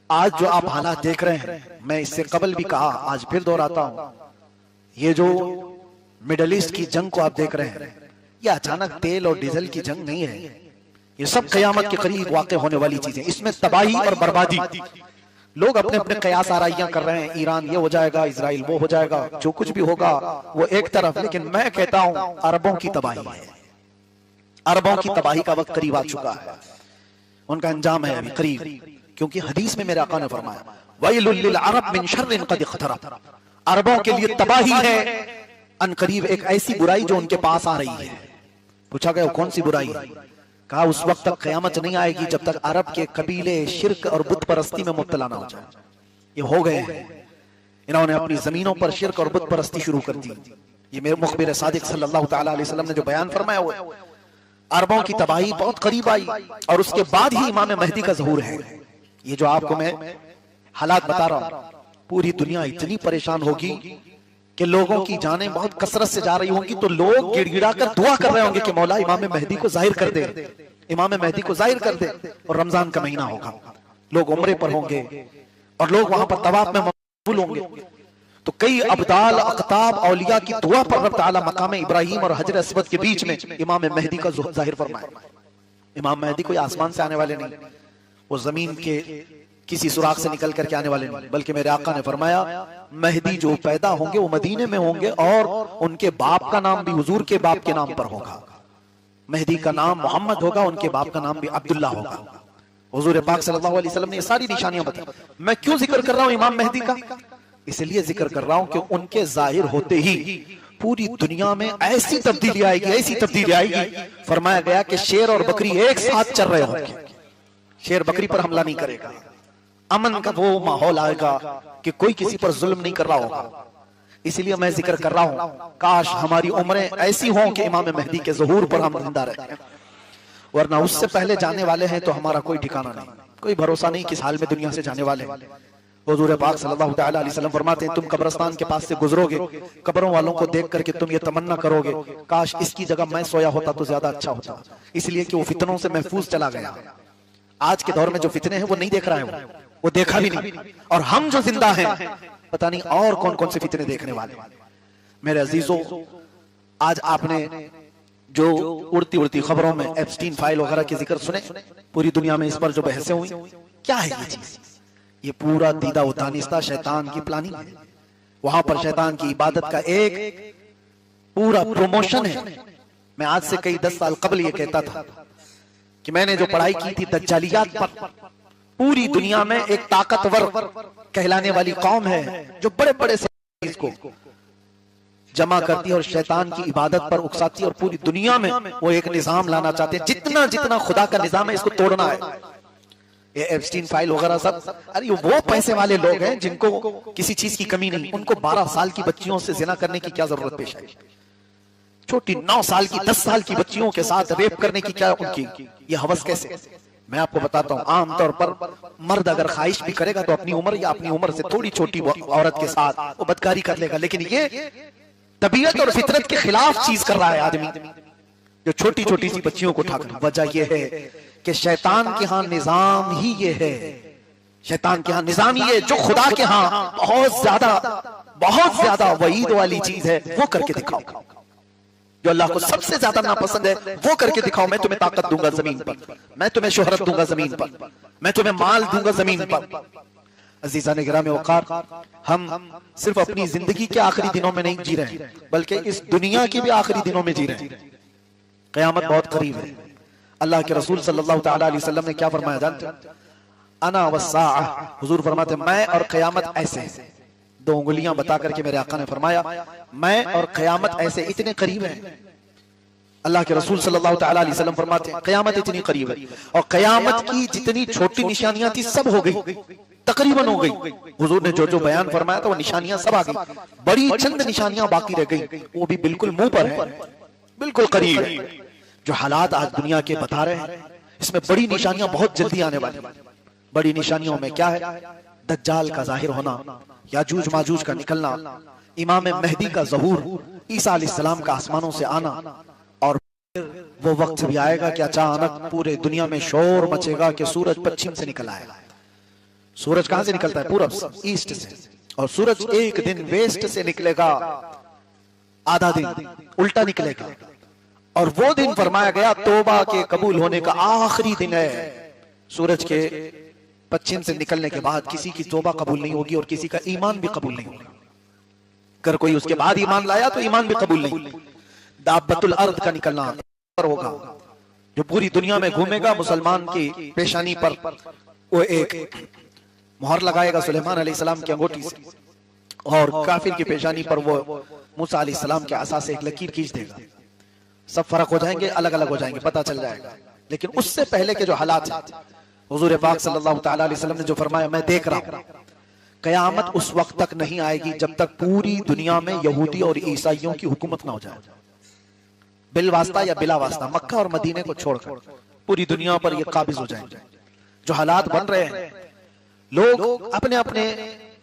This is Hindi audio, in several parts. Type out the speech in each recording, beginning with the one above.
आज जो आप हालात देख रहे हैं, मैं इससे कबल भी कहा, आज फिर दोहराता हूं, ये जो मिडल ईस्ट की जंग को आप देख रहे हैं, ये अचानक तेल और डीजल की जंग नहीं है। ये सब कयामत के करीब वाक़ई होने वाली चीजें। इसमें तबाही और बर्बादी, लोग अपने अपने कयास आराइयां कर रहे हैं, ईरान ये हो जाएगा, इजराइल वो हो जाएगा, जो कुछ भी होगा वो एक तरफ, लेकिन मैं कहता हूं अरबों की तबाही है। अरबों की तबाही का वक्त करीब आ चुका है, उनका अंजाम है अभी करीब। क्योंकि हदीस में मेरे आका ने फरमाया, वैलुल लिल अरब मिन शर्रिन कद इख्तरब, अरबों के लिए तबाही है अन करीब एक ऐसी बुराई जो उनके पास आ रही है। पूछा गया कौन सी बुराई है? कहा उस वक्त तक कयामत नहीं आएगी जब तक अरब के कबीले शिर्क और बुत परस्ती में मुब्तला ना हो जाए। ये हो गए हैं, इन्होंने अपनी जमीनों पर शिर्क और बुत परस्ती शुरू कर दी। ये मेरे मुखबिर सादिक सल्लल्लाहु तआला अलैहि वसल्लम ने जो बयान फरमाया हुआ है, अरबों की तबाही बहुत करीब आई और उसके बाद ही इमाम महदी का ज़हूर है। ये जो आपको मैं हालात बता रहा हूं, पूरी दुनिया इतनी परेशान होगी कि लोगों की जानें बहुत कसरत से जा रही होंगी, तो लोग गिड़गिड़ा कर दुआ कर रहे होंगे कि मौला इमाम महदी को जाहिर कर दे, इमाम महदी को जाहिर कर दे। और रमजान का महीना होगा, लोग उम्रे पर होंगे और लोग वहां पर तवाफ में मशगूल होंगे, तो कई अब्दाल अख्ताब औलिया की दुआ पर रब तआला मकाम इब्राहिम और हजर अस्वद के बीच में इमाम महदी का जाहिर फरमाए। इमाम महदी कोई आसमान से आने वाले नहीं, वो जमीन के किसी सुराख से निकल करके आने वाले नहीं, बल्कि मेरे आका ने फरमाया महदी जो पैदा होंगे वो मदीने में होंगे और उनके बाप का नाम भी हुजूर के बाप के नाम पर होगा। महदी का नाम मोहम्मद होगा, उनके बाप का नाम भी अब्दुल्ला होगा। हुजूर पाक सल्लल्लाहु अलैहि वसल्लम ने ये सारी निशानियां बताई। मैं क्यों जिक्र कर रहा हूं इमाम महदी का? इसलिए जिक्र कर रहा हूं कि उनके जाहिर होते ही पूरी दुनिया में ऐसी तब्दीली आएगी, ऐसी तब्दीली आएगी। फरमाया गया कि शेर और बकरी एक साथ चल रहे होंगे, शेर बकरी पर हमला नहीं करेगा, अमन का वो माहौल आएगा कि कोई किसी पर जुल्म नहीं कर रहा होगा। इसलिए मैं जिक्र कर रहा हूं, काश हमारी उम्रें ऐसी हों कि इमाम महदी के ज़हूर पर हम जिंदा रहें, वरना उससे पहले जाने वाले हैं तो हमारा कोई ठिकाना नहीं, कोई भरोसा नहीं किस हाल में दुनिया से जाने वाले हैं। हुजूर पाक सल्लल्लाहु तआला अलैहि वसल्लम फरमाते हैं, तुम कब्रिस्तान के पास से गुजरोगे, कब्रों वालों को देख करके तुम ये तमन्ना करोगे, काश इसकी जगह मैं सोया होता तो ज्यादा अच्छा होता, इसलिए कि वो फितनों से महफूज चला गया। आज के दौर में जो फितने हैं वो नहीं देख रहा है, वो देखा भी नहीं, और हम जो जिंदा हैं पता नहीं और कौन कौन से फितने देखने वाले। मेरे अजीजों, आज आपने जो उड़ती उड़ती खबरों में एप्स्टीन फाइल वगैरह के जिक्र सुने, पूरी दुनिया में इस पर जो बहसें हुई, क्या है ये चीज? ये पूरा दीदा व दानिस्ता शैतान की प्लानिंग है। वहां पर शैतान की इबादत का एक पूरा प्रमोशन है। मैं आज से कई 10 साल कबल ये कहता था कि मैंने जो पढ़ाई की थी दज्जालियात पर, पूरी दुनिया में एक ताकतवर कहलाने वाली कौम है जो बड़े बड़े को जमा करती है और शैतान की इबादत पर उकसाती है, और पूरी दुनिया में वो एक निजाम लाना चाहते हैं, जितना जितना खुदा का निजाम है इसको तोड़ना है। ये एप्स्टीन फाइल वगैरह सब, अरे वो पैसे वाले लोग हैं जिनको किसी चीज की कमी नहीं, उनको 12 साल की बच्चियों से जिना करने की क्या जरूरत पेश आई? छोटी 9 साल की 10 साल की बच्चियों के साथ रेप करने की क्या उनकी ये हवस कैसे? मैं आपको बताता हूं, आमतौर पर मर्द अगर ख्वाहिश भी करेगा तो अपनी उम्र या अपनी उम्र से थोड़ी छोटी औरत के साथ वो बदकारी कर लेगा, लेकिन ये तबीयत और फितरत के खिलाफ चीज कर रहा है आदमी, जो छोटी छोटी सी बच्चियों को उठाकर। वजह यह है कि शैतान के यहाँ निजाम ही ये है, शैतान के यहाँ निजाम ही है जो खुदा के यहाँ बहुत ज्यादा वईद वाली चीज है, वो करके दिखाओ। जो अल्लाह को सबसे ज्यादा नापसंद है वो करके दिखाओ। मैं तुम्हें ताकत दूंगा जमीन पर, मैं तुम्हें शोहरत दूंगा जमीन पर, मैं तुम्हें माल दूंगा जमीन पर। अजीज़ान गिरामी वक़ार, हम सिर्फ अपनी जिंदगी के आखिरी दिनों में नहीं जी रहे हैं, बल्कि इस दुनिया के भी आखिरी दिनों में जी रहे हैं। क़यामत बहुत करीब है। अल्लाह के रसूल सल्लल्लाहु तआला अलैहि वसल्लम ने क्या फरमाया जानते? अना वस्साअह, हुजूर फरमाते मैं और क़यामत ऐसे, 2 उंगलियां बता करके मेरे आका ने फरमाया मैं और क़यामत ऐसे इतने करीब हैं। अल्लाह के रसूल सल्लल्लाहु तआला अलैहि वसल्लम फरमाते हैं क़यामत इतनी करीब है, और क़यामत की जितनी छोटी निशानियां थी सब हो गई, तकरीबन हो गई। हुजूर ने जो जो बयान फरमाया था वो निशानियां सब आ गई, बड़ी चंद निशानियां बाकी रह गई, वो भी बिल्कुल मुंह पर है, बिल्कुल करीब है। जो हालात आज दुनिया के बता रहे हैं, इसमें बड़ी निशानियां बहुत जल्दी आने वाली। बड़ी निशानियों में क्या है? दज्जाल का जाहिर होना, याजूज माजूज का निकलना, इमाम महदी का ज़हूर, ईसा अलैहिस्सलाम का आसमानों से आना, और वो वक्त भी आएगा कि अचानक पूरे दुनिया में शोर मचेगा कि सूरज पश्चिम से निकल आएगा। सूरज कहां से निकलता है? पूरब से, ईस्ट से, और सूरज एक दिन वेस्ट से निकलेगा, आधा दिन उल्टा निकलेगा। और वो दिन फरमाया गया तौबा के कबूल होने का आखिरी दिन है। सूरज के पश्चिम से निकलने के बाद किसी की तौबा कबूल नहीं होगी और किसी का ईमान भी कबूल नहीं होगा। अगर कोई उसके बाद ईमान लाया तो ईमान भी कबूल नहीं। दाब्बतुल अर्द का निकलना पर होगा, जो पूरी दुनिया में घूमेगा, मुसलमान की पेशानी पर वो एक मोहर लगाएगा सुलेमान अलैहिस्सलाम की अंगूठी से, और काफिर की पेशानी पर वो मूसा अलैहिस्सलाम के आसा से एक लकीर खींच देगा। सब फर्क हो जाएंगे, अलग अलग हो जाएंगे, पता चल जाएगा। लेकिन उससे पहले के जो हालात हैं, हुजूर पाक सल्लल्लाहु तआला अलैहि वसल्लम ने जो फरमाया, मैं देख रहा हूं कयामत उस वक्त तक नहीं आएगी जब तक पूरी दुनिया में यहूदी और ईसाइयों की हुकूमत ना हो जाए। बिल वास्ता या बिला वास्ता, मक्का और मदीने को छोड़कर पूरी दुनिया पर ये काबिज हो जाएंगे। जो हालात बन रहे हैं, लोग अपने अपने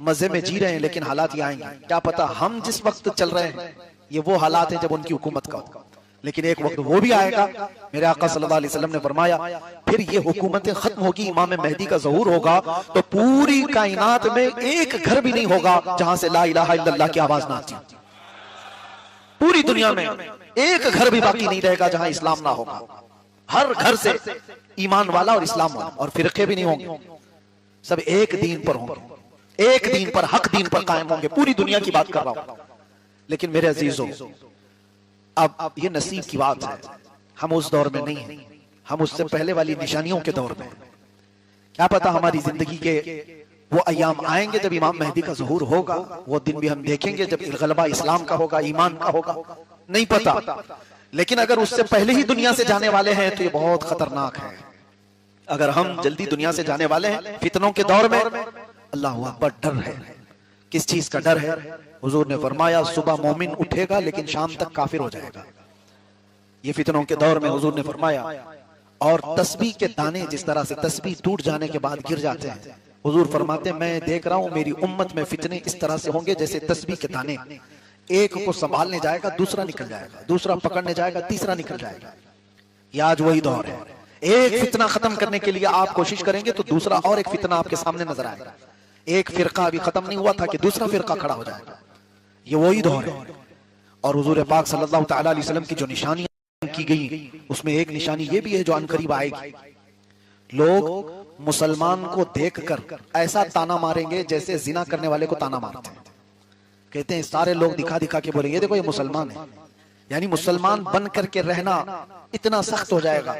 मजे में जी रहे हैं, लेकिन हालात ये आएंगे। क्या पता हम जिस वक्त चल रहे हैं ये वो हालात हैं जब उनकी हुकूमत का हो, लेकिन एक वक्त वो भी आएगा। मेरे आका सल्लल्लाहु अलैहि वसल्लम ने फरमाया, फिर ये हुकूमतें खत्म होगी, इमाम मेहदी का ज़हूर होगा, तो पूरी कायनात में एक घर भी नहीं होगा जहां से ला इलाहा इल्लल्लाह की आवाज ना आती। पूरी दुनिया में एक घर भी बाकी नहीं रहेगा जहां इस्लाम ना होगा। हर घर से ईमान वाला और इस्लाम वाला, और फिरके भी नहीं होंगे, सब एक दीन पर होंगे, एक दीन पर, हक दीन पर कायम होंगे। पूरी दुनिया की बात कर रहा हूं। लेकिन मेरे अजीजों, अब ये नसीब की बात है, हम उस दौर में नहीं हैं, हम उससे पहले वाली निशानियों के दौर में। क्या पता हमारी जिंदगी के वो अयाम आएंगे जब इमाम मेहदी का ज़हूर होगा, वो दिन भी हम देखेंगे जब गलबा इस्लाम का होगा, ईमान का होगा, नहीं पता। लेकिन अगर उससे पहले ही दुनिया से जाने वाले हैं तो ये बहुत खतरनाक है। अगर हम जल्दी दुनिया से जाने वाले हैं फितनों के दौर में, अल्लाह अकबर, डर है। किस चीज का डर है? हुजूर ने फरमाया, सुबह मोमिन उठेगा लेकिन शाम तक काफिर हो जाएगा। ये फितनों के दौर में हुजूर ने फरमाया। और तस्बीह के दाने जिस तरह से तस्बीह टूट जाने के बाद गिर जाते हैं, हुजूर फरमाते, मैं देख रहा हूं मेरी उम्मत में फितने इस तरह से होंगे जैसे तस्बीह के दाने, एक को संभालने जाएगा दूसरा निकल जाएगा, दूसरा पकड़ने जाएगा तीसरा निकल जाएगा। ये आज वही दौर है। एक फितना खत्म करने के लिए आप कोशिश करेंगे तो दूसरा और एक फितना आपके सामने नजर आएगा। एक फिरका अभी खत्म नहीं हुआ था कि दूसरा फिरका खड़ा हो जाएगा। ये वही दौर है। और हुजूर पाक सल्लल्लाहु तआला अलैहि वसल्लम की जो निशानियां की गई, उसमें एक निशानी ये भी है जो अनकरीब आएगी। लोग मुसलमान को देखकर ऐसा ताना मारेंगे जैसे जिना करने वाले को ताना मारते हैं। कहते हैं सारे लोग दिखा दिखा के बोलेंगे, देखो ये मुसलमान है। यानी मुसलमान बन करके रहना इतना सख्त हो जाएगा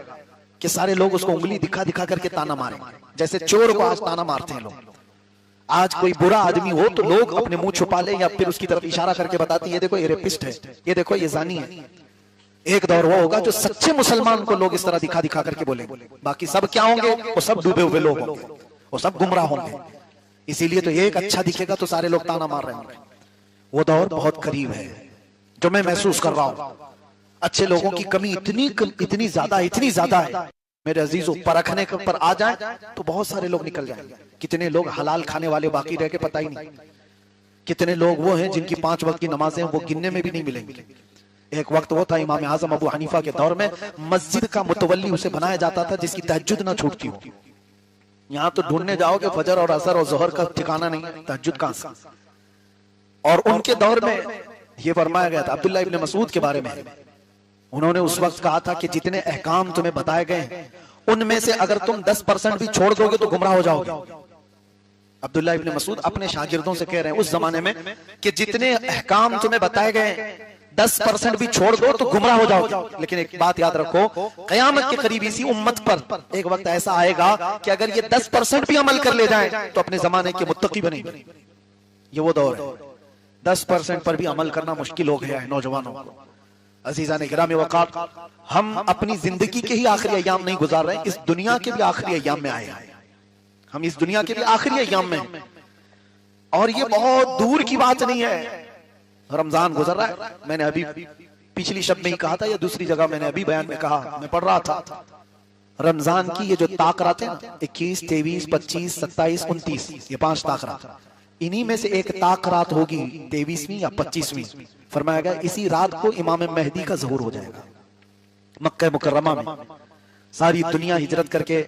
कि सारे लोग उसको उंगली दिखा दिखा करके ताना मारेंगे, जैसे चोर को आज ताना मारते हैं लोग। आज कोई बुरा आदमी हो तो लोग अपने मुंह छुपा ले या फिर उसकी तरफ इशारा करके बताते हैं, ये देखो ये रेपिस्ट है, ये देखो ये जानी है। एक दौर वो होगा जो सच्चे मुसलमान को लोग इस तरह दिखा दिखा करके बोलेंगे। बाकी सब क्या होंगे? वो सब डूबे हुए लोग होंगे, वो सब गुमराह होंगे। इसीलिए तो ये एक अच्छा दिखेगा तो सारे लोग ताना मार रहे होंगे। वो दौर बहुत करीब है जो मैं महसूस कर रहा हूं। अच्छे लोगों की कमी इतनी ज्यादा है मेरे अजीजों, परखने पर आ जाए तो बहुत सारे लोग निकल जाएंगे। कितने लोग हलाल खाने वाले बाकी रह के पता ही नहीं। कितने लोग वो हैं जिनकी 5 वक्त की नमाजें वो गिनने में भी नहीं मिलेंगी। एक वक्त वो था इमाम आजम अबू हनीफा के दौर में, मस्जिद का मुतवल्ली उसे बनाया जाता था जिसकी तहज्जुद ना छूटती हो। यहाँ तो ढूंढने जाओगे फजर और असर और जोहर का ठिकाना नहीं, तहज्जुद कहां से। और उनके दौर में ये फरमाया गया था अब्दुल्लाह इब्न मसूद के बारे में, उन्होंने उस वक्त कहा था कि जितने अहकाम तुम्हें बताए गए उनमें से अगर तुम 10% भी छोड़ दोगे तो गुमराह हो जाओगे। अब्दुल्लाह इब्न मसूद अपने शागिर्दों से कह रहे हैं उस जमाने में कि जितने अहकाम तुम्हें बताए गए 10% भी छोड़ दो तो गुमराह हो जाओगे। लेकिन एक बात याद रखो, कयामत के करीब इसी उम्मत पर एक वक्त ऐसा आएगा कि अगर ये 10% भी अमल कर ले जाए तो अपने जमाने के मुत्तकी बनेंगे। ये वो दौर है। 10% पर भी अमल करना मुश्किल हो गया है नौजवानों को। अजीज़ान गिरामी वक़ार, हम अपनी जिंदगी के ही आखिरी अय्याम नहीं गुजार रहे, इस दुनिया के भी आखिरी अय्याम में आए हैं। हम इस दुनिया के भी आखिरी अय्याम में हैं। और ये बहुत दूर की बात नहीं है। रमजान गुजर रहा है, मैंने अभी पिछली शब में ही कहा था या दूसरी जगह मैंने अभी बयान में कहा, मैं पढ़ रहा था रमजान की ये जो ताक़रात है ना, 21, 23, 25, 27, 29, ये 5 ताक़रात, इन्हीं में से एक ताक़रात होगी 23वीं या 25वीं। फरमाया गया इसी रात को इमाम मेहदी का ज़हूर हो जाएगा मक्का मुकर्रमा में। सारी दुनिया हिजरत करके,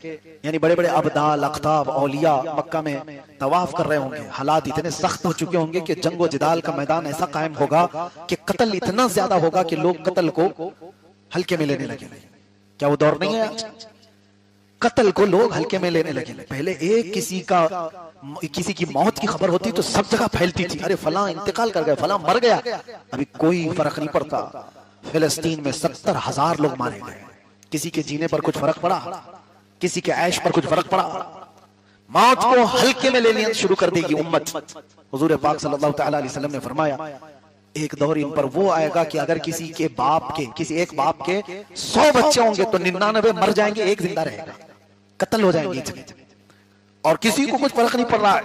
यानी बड़े बड़े अबदाल, अख्ताब, औलिया मक्का में तवाफ कर रहे होंगे। हालात इतने सख्त हो चुके होंगे कि जंगो जिदाल का मैदान ऐसा कायम होगा कि कत्ल इतना ज्यादा होगा कि लोग कत्ल को हल्के में लेने लगे। क्या वो दौर नहीं है आज? कत्ल को लोग हल्के में लेने लगे। पहले एक किसी की मौत की खबर होती तो सब जगह फैलती थी, अरे फलां इंतकाल कर गया, फलां मर गया। अभी कोई फर्क नहीं पड़ता। फिलिस्तीन में 70,000 लोग मारे गए। किसी के जीने पर कुछ फर्क पड़ा? किसी के ऐश पर कुछ फर्क पड़ा? मौत को हल्के में लेना शुरू कर देगी उम्मत। हुजूर पाक सल्लल्लाहु अलैहि वसल्लम ने फरमाया, एक दौर इन पर वो आएगा कि अगर किसी एक बाप के 100 बच्चे होंगे तो 99 मर जाएंगे, एक जिंदा रहेगा। कत्ल हो जाएंगे और किसी को कुछ फर्क नहीं पड़ रहा है।